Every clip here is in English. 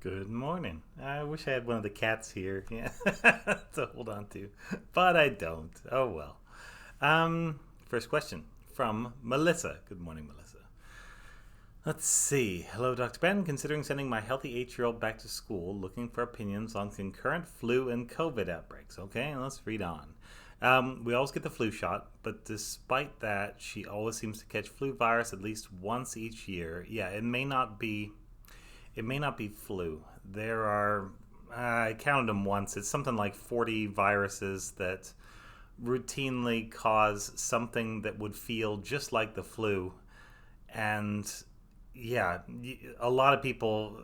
Good morning. I wish I had one of the cats here, yeah, to hold on to, but I don't. Oh well. First question from Melissa. Good morning, Melissa. Let's see. Hello, Dr. Ben. Considering sending my healthy 8-year-old back to school, looking for opinions on concurrent flu and COVID outbreaks. Okay, let's read on. We always get the flu shot, but despite that, she always seems to catch flu virus at least once each year. Yeah, it may not be flu. There are, I counted them once. It's something like 40 viruses that routinely cause something that would feel just like the flu. And yeah, a lot of people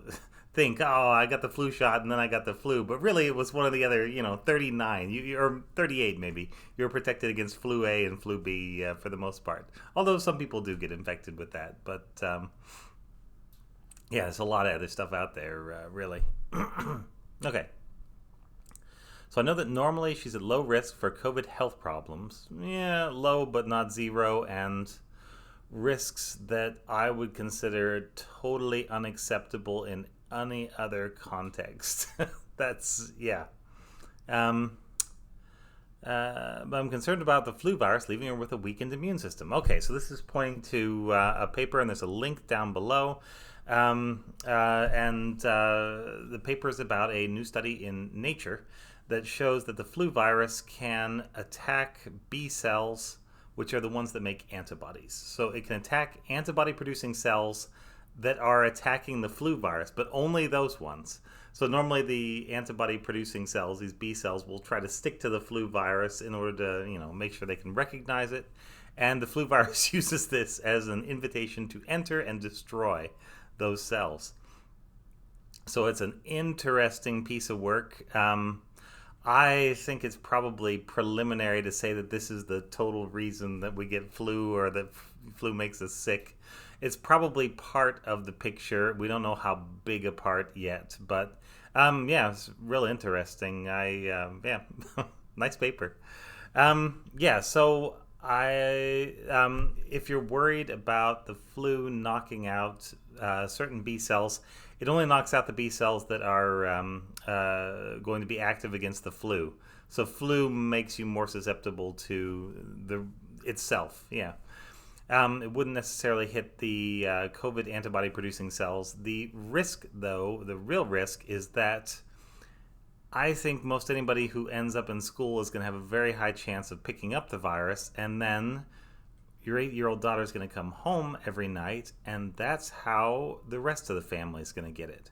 think, oh, I got the flu shot and then I got the flu. But really, it was one of the other, 39 or 38 maybe. You're protected against flu A and flu B for the most part. Although some people do get infected with that. But yeah, there's a lot of other stuff out there, really. Okay. So I know that normally she's at low risk for COVID health problems. Yeah, low but not zero, and risks that I would consider totally unacceptable in any other context. That's, yeah. Um, but I'm concerned about the flu virus leaving her with a weakened immune system. Okay, so this is pointing to a paper, and there's a link down below. And the paper is about a new study in Nature that shows that the flu virus can attack B cells, which are the ones that make antibodies. So it can attack antibody producing cells that are attacking the flu virus, but only those ones. So normally the antibody producing cells, these B cells, will try to stick to the flu virus in order to, make sure they can recognize it. And the flu virus uses this as an invitation to enter and destroy those cells. So it's an interesting piece of work. I think it's probably preliminary to say that this is the total reason that we get flu or that flu makes us sick. It's probably part of the picture. We don't know how big a part yet, but yeah, it's real interesting. Yeah, nice paper. Yeah, so if you're worried about the flu knocking out certain B cells, it only knocks out the B cells that are going to be active against the flu. So flu makes you more susceptible to the itself. Yeah. It wouldn't necessarily hit the COVID antibody producing cells. The risk, though, the real risk is that I think most anybody who ends up in school is going to have a very high chance of picking up the virus, and then your 8-year-old daughter is going to come home every night, and that's how the rest of the family is going to get it.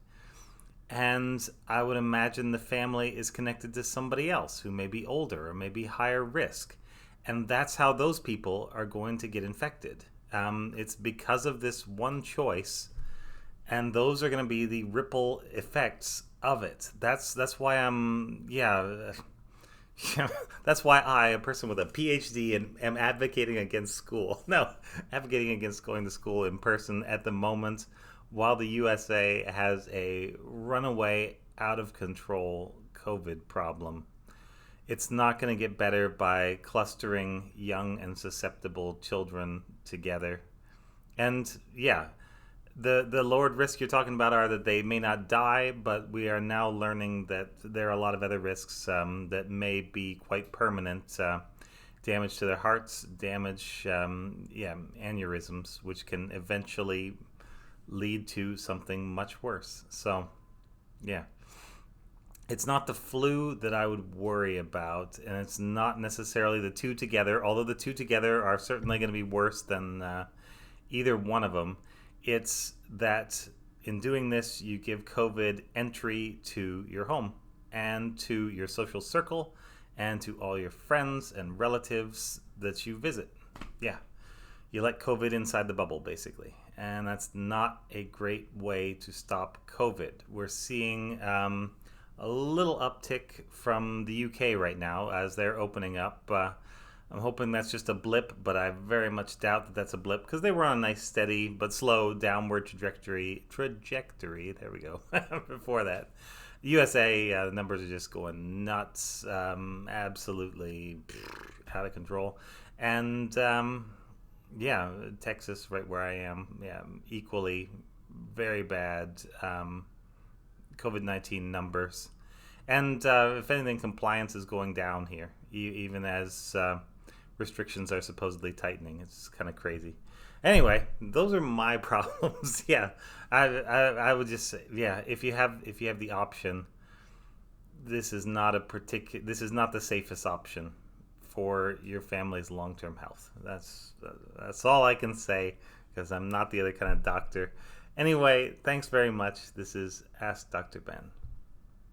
And I would imagine the family is connected to somebody else who may be older or maybe higher risk. And that's how those people are going to get infected. It's because of this one choice, and those are going to be the ripple effects of it. That's why I'm, yeah, that's why I, a person with a PhD, am advocating against school. No, advocating against going to school in person at the moment, while the USA has a runaway, out of control COVID problem. It's not going to get better by clustering young and susceptible children together. And yeah, the lowered risk you're talking about are that they may not die, but we are now learning that there are a lot of other risks that may be quite permanent. Damage to their hearts, damage, aneurysms, which can eventually lead to something much worse. So, yeah. It's not the flu that I would worry about, and it's not necessarily the two together, although the two together are certainly going to be worse than either one of them. It's that in doing this, you give COVID entry to your home and to your social circle and to all your friends and relatives that you visit. Yeah, you let COVID inside the bubble, basically. And that's not a great way to stop COVID. We're seeing a little uptick from the UK right now as they're opening up. I'm hoping that's just a blip, but I very much doubt that that's a blip because they were on a nice, steady but slow downward trajectory. There we go. Before that, the USA the numbers are just going nuts, absolutely out of control, and yeah, Texas, right where I am, yeah, equally very bad. COVID-19 numbers. And if anything, compliance is going down here, even as restrictions are supposedly tightening. It's kind of crazy. Anyway, those are my problems. Yeah, I would just say, yeah, if you have the option, this is not the safest option for your family's long-term health. That's all I can say, because I'm not the other kind of doctor. Anyway, thanks very much. This is Ask Dr. Ben.